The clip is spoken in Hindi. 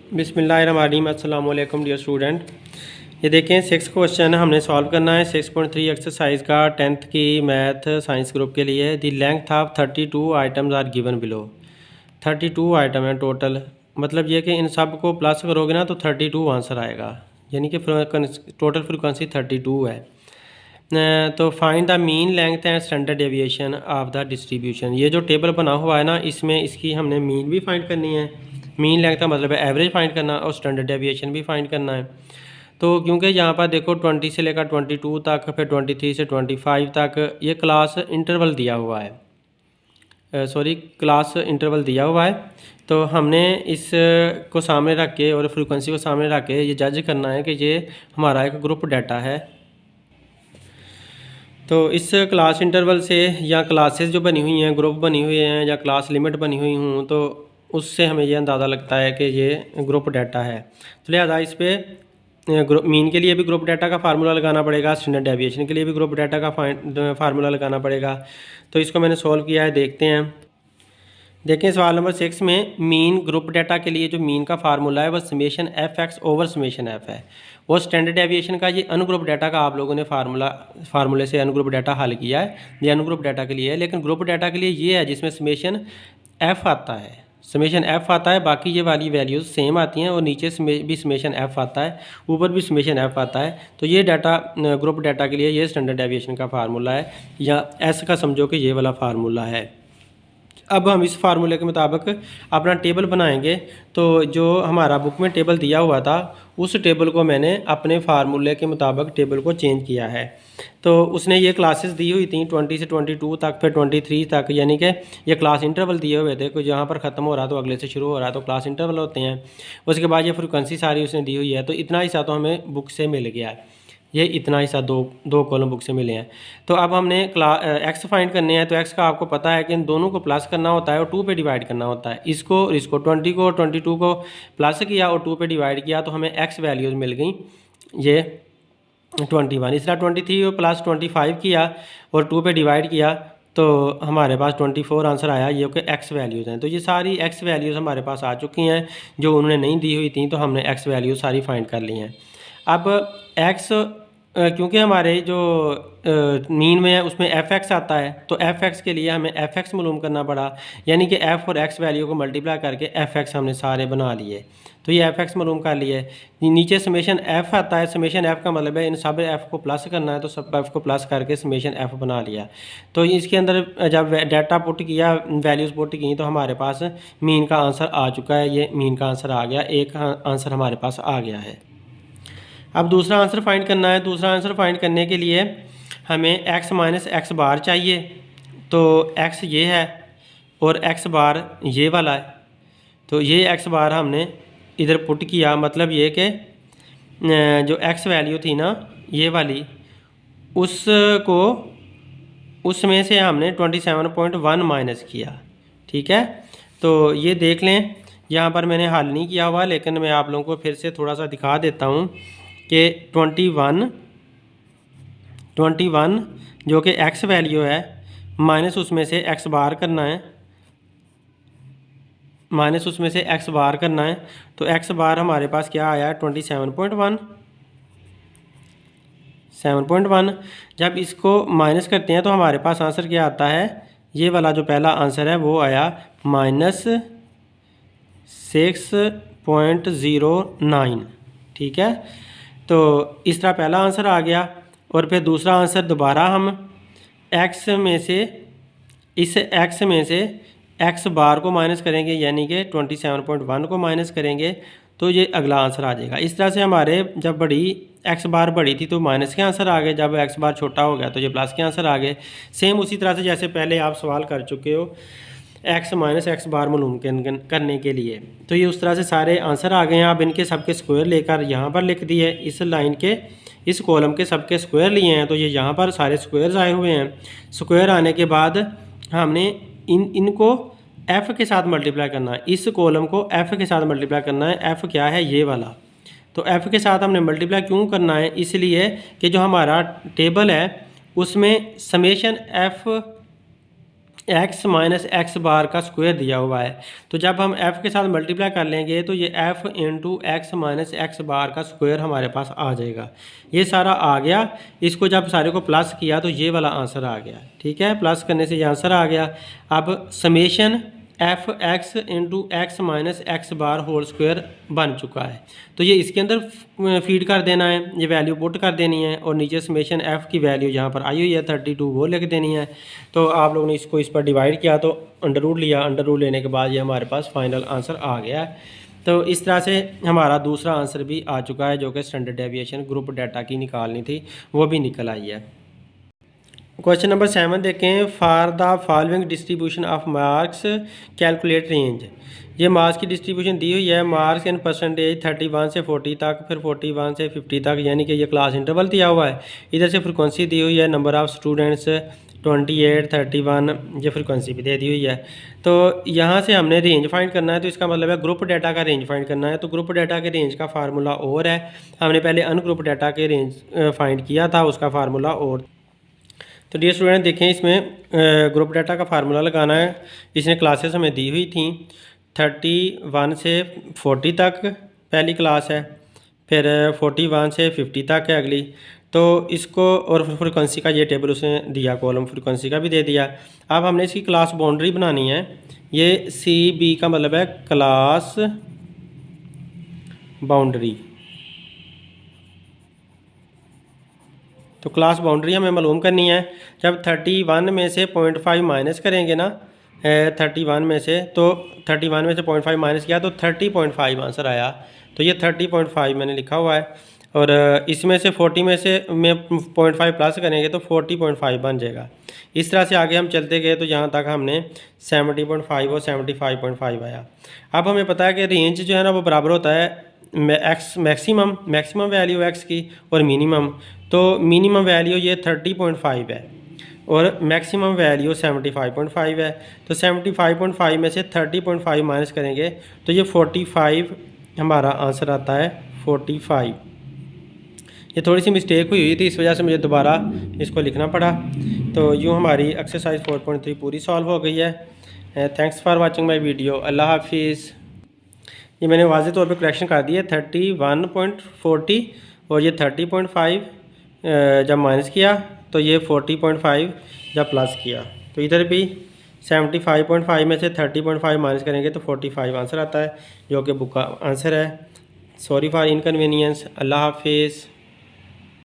बिस्मिल्लाहिर्रहमानिर्रहीम। अस्सलाम वालेकुम डियर स्टूडेंट। ये देखें 6 क्वेश्चन हमने सॉल्व करना है 6.3 एक्सरसाइज का 10th की मैथ साइंस ग्रुप के लिए। The length of 32 items are given below. 32 item है टोटल, मतलब ये कि इन सब को प्लस करोगे ना तो 32 आंसर आएगा, यानी कि टोटल फ्रीक्वेंसी 32 है। तो find the mean length and standard deviation of the distribution. ये जो टेबल बना हुआ है ना, इसमें इसकी हमने मीन भी फाइंड करनी है। मीन लेंथ का मतलब है एवरेज फाइंड करना, और स्टैंडर्ड डेविएशन भी फाइंड करना है। तो क्योंकि यहाँ पर देखो 20 से लेकर 22 तक, फिर 23 से 25 तक ये क्लास इंटरवल दिया हुआ है, क्लास इंटरवल दिया हुआ है। तो हमने इस को सामने रख के और फ्रीक्वेंसी को सामने रख के ये जज करना है कि ये हमारा एक ग्रुप डाटा है। तो इस क्लास इंटरवल से या क्लासेस जो बनी हुई हैं, ग्रुप बनी हुई हैं या क्लास लिमिट बनी हुई हूँ, तो उससे हमें ये अंदाज़ा लगता है कि ये ग्रुप डाटा है। तो लिहाजा इस पर ग्रुप मीन के लिए भी ग्रुप डाटा का फार्मूला लगाना पड़ेगा, स्टैंडर्ड डेविएशन के लिए भी ग्रुप डाटा का फार्मूला लगाना पड़ेगा। तो इसको मैंने सॉल्व किया है, देखते हैं। देखें सवाल नंबर 6 में मीन ग्रुप डाटा के लिए जो मीन का फार्मूला है वह summation f x over summation F है। और स्टैंडर्ड डेविएशन का ये अनग्रुप डाटा का आप लोगों ने फार्मूले से अनग्रुप डाटा हल किया है, ये अनग्रुप डाटा के लिए है। लेकिन ग्रुप डाटा के लिए ये है जिसमें समेशन एफ आता है, समेशन एफ आता है, बाकी ये वाली वैल्यूज़ सेम आती हैं, और नीचे भी समेशन एफ आता है, ऊपर भी समेशन एफ आता है। तो ये डाटा ग्रुप डाटा के लिए ये स्टैंडर्ड डेविएशन का फार्मूला है, या एस का समझो कि ये वाला फार्मूला है। अब हम इस फार्मूले के मुताबिक अपना टेबल बनाएंगे। तो जो हमारा बुक में टेबल दिया हुआ था उस टेबल को मैंने अपने फार्मूले के मुताबिक टेबल को चेंज किया है। तो उसने ये क्लासेस दी हुई थी 20 से 22 तक, फिर 23 तक, यानी कि ये क्लास इंटरवल दिए हुए थे। कोई जहाँ पर ख़त्म हो रहा तो अगले से शुरू हो रहा है, तो क्लास इंटरवल होते हैं। उसके बाद ये फ्रिक्वेंसी सारी उसने दी हुई है। तो इतना हिस्सा तो हमें बुक से मिल गया है, ये इतना हिस्सा दो कॉलम बुक से मिले हैं। तो अब हमने एक्स फाइंड करने हैं। तो एक्स का आपको पता है कि इन दोनों को प्लस करना होता है और 2 पे डिवाइड करना होता है। इसको 20 को 22 को प्लस किया और 2 पे डिवाइड किया तो हमें एक्स वैल्यूज़ मिल गई, ये 21। इस तरह 23 को प्लस 25 किया और 2 पे डिवाइड किया तो हमारे पास 24 आंसर आया, ये कि एक्स वैल्यूज़ हैं। तो ये सारी एक्स वैल्यूज़ हमारे पास आ चुकी हैं, जो उन्होंने नहीं दी हुई थी, तो हमने एक्स वैल्यूज़ सारी फाइंड कर ली हैं। अब एक्स क्योंकि हमारे जो मीन में है उसमें एफ एक्स आता है, तो एफ एक्स के लिए हमें एफ एक्स मालूम करना पड़ा, यानी कि एफ और एक्स वैल्यू को मल्टीप्लाई करके एफ एक्स हमने सारे बना लिए। तो ये एफ एक्स मालूम कर लिए। नीचे समेशन एफ आता है, समेशन एफ का मतलब है इन सब एफ को प्लस करना है, तो सब एफ को प्लस करके समेशन एफ बना लिया। तो इसके अंदर जब डाटा पुट किया, वैल्यूज़ पुट की, तो हमारे पास मीन का आंसर आ चुका है। ये मीन का आंसर आ गया, एक आंसर हमारे पास आ गया है। अब दूसरा आंसर फाइंड करना है। दूसरा आंसर फाइंड करने के लिए हमें x माइनस एक्स बार चाहिए। तो x ये है और x बार ये वाला है। तो ये x बार हमने इधर पुट किया, मतलब ये कि जो x वैल्यू थी ना ये वाली, उसको उसमें से हमने 27.1 माइनस किया। ठीक है, तो ये देख लें, यहाँ पर मैंने हल नहीं किया हुआ, लेकिन मैं आप लोगों को फिर से थोड़ा सा दिखा देता हूँ कि 21 जो कि x वैल्यू है, माइनस उसमें से x बार करना है, माइनस उसमें से x बार करना है। तो x बार हमारे पास क्या आया है 7.1। जब इसको माइनस करते हैं तो हमारे पास आंसर क्या आता है, ये वाला जो पहला आंसर है वो आया -6.09। ठीक है, तो इस तरह पहला आंसर आ गया। और फिर दूसरा आंसर दोबारा हम x में से, इस x में से x बार को माइनस करेंगे, यानी कि 27.1 को माइनस करेंगे, तो ये अगला आंसर आ जाएगा। इस तरह से हमारे जब बड़ी x बार बड़ी थी तो माइनस के आंसर आ गए, जब x बार छोटा हो गया तो ये प्लस के आंसर आ गए। सेम उसी तरह से जैसे पहले आप सवाल कर चुके हो x माइनस एक्स बार मालूम करने के लिए। तो ये उस तरह से सारे आंसर आ गए हैं। अब इनके सबके स्क्वायर लेकर यहाँ पर लिख दिए, इस लाइन के इस कॉलम के सबके स्क्वायर लिए हैं, तो ये यहाँ पर सारे स्क्वायर्स आए हुए हैं। स्क्वायर आने के बाद हमने इनको f के साथ मल्टीप्लाई करना है, इस कॉलम को f के साथ मल्टीप्लाई करना है। f क्या है, ये वाला। तो f के साथ हमने मल्टीप्लाई क्यों करना है, इसलिए कि जो हमारा टेबल है उसमें summation f x minus x bar का स्क्वायर दिया हुआ है। तो जब हम f के साथ मल्टीप्लाई कर लेंगे तो ये f into x minus x bar का स्क्वायर हमारे पास आ जाएगा। ये सारा आ गया। इसको जब सारे को प्लस किया तो ये वाला आंसर आ गया। ठीक है, प्लस करने से ये आंसर आ गया। अब summation f x into x minus x bar whole square बन चुका है। तो ये इसके अंदर फीड कर देना है, ये वैल्यू पुट कर देनी है और नीचे समेशन एफ़ की वैल्यू यहाँ पर आई हुई है 32 वो लिख देनी है। तो आप लोगों ने इसको इस पर डिवाइड किया तो अंडर रूट लिया, अंडर रूट लेने के बाद ये हमारे पास फाइनल आंसर आ गया है। तो इस तरह से हमारा दूसरा आंसर भी आ चुका है जो कि स्टैंडर्ड डेविएशन ग्रुप डाटा की निकालनी थी, वो भी निकल आई है। क्वेश्चन नंबर 7 देखें, for the following distribution of marks calculate range. ये मार्क्स की डिस्ट्रीब्यूशन दी हुई है, मार्क्स इन परसेंटेज 31 से 40 तक, फिर 41 से 50 तक, यानी कि ये क्लास इंटरवल दिया हुआ है। इधर से फ्रिक्वेंसी दी हुई है, नंबर ऑफ़ स्टूडेंट्स 28, 31, ये फ्रिक्वेंसी भी दे दी हुई है। तो यहाँ से हमने रेंज फाइंड करना है, तो इसका मतलब है ग्रुप डाटा का रेंज फाइंड करना है। तो ग्रुप डाटा के रेंज का फार्मूला और है, हमने पहले अनग्रुप डाटा के रेंज फाइंड किया था, उसका फार्मूला और। तो डियर स्टूडेंट देखें, इसमें ग्रुप डाटा का फार्मूला लगाना है। इसने क्लासेस हमें दी हुई थी 31 से 40 तक पहली क्लास है, फिर 41 से 50 तक है अगली। तो इसको और फ्रिक्वेंसी का ये टेबल उसने दिया, कॉलम फ्रिक्वेंसी का भी दे दिया। अब हमने इसकी क्लास बाउंड्री बनानी है। ये CB का मतलब है क्लास बाउंड्री। तो क्लास बाउंड्री हमें मालूम करनी है। जब 31 में से 0.5 माइनस करेंगे ना 31 में से, तो 31 में से 0.5 माइनस किया तो 30.5 आंसर आया। तो ये 30.5 मैंने लिखा हुआ है। और इसमें से 40 में से 0.5 प्लस करेंगे तो 40.5 बन जाएगा। इस तरह से आगे हम चलते गए तो यहाँ तक हमने 70.5 और 75.5 आया। अब हमें पता है कि रेंज जो है ना वो बराबर होता है एक्स मैक्सिमम वैल्यू एक्स की और मिनिमम। तो मिनिमम वैल्यू ये 30.5 है और मैक्सिमम वैल्यू 75.5 है। तो 75.5 में से 30.5 माइनस करेंगे तो ये 45 हमारा आंसर आता है। 45 ये थोड़ी सी मिस्टेक हुई थी, इस वजह से मुझे दोबारा इसको लिखना पड़ा। तो यूँ हमारी एक्सरसाइज 4.3 पूरी सॉल्व हो गई है। Thanks for watching my video. अल्लाह हाफिज़। ये मैंने वाज़ेह तौर पे करेक्शन कर दिया, 31.40 और ये 30.5 जब माइनस किया तो ये 40.5 जब प्लस किया। तो इधर भी 75.5 में से 30.5 माइनस करेंगे तो 45 आंसर आता है, जो कि बुक का आंसर है। Sorry for inconvenience. अल्लाह हाफिज़।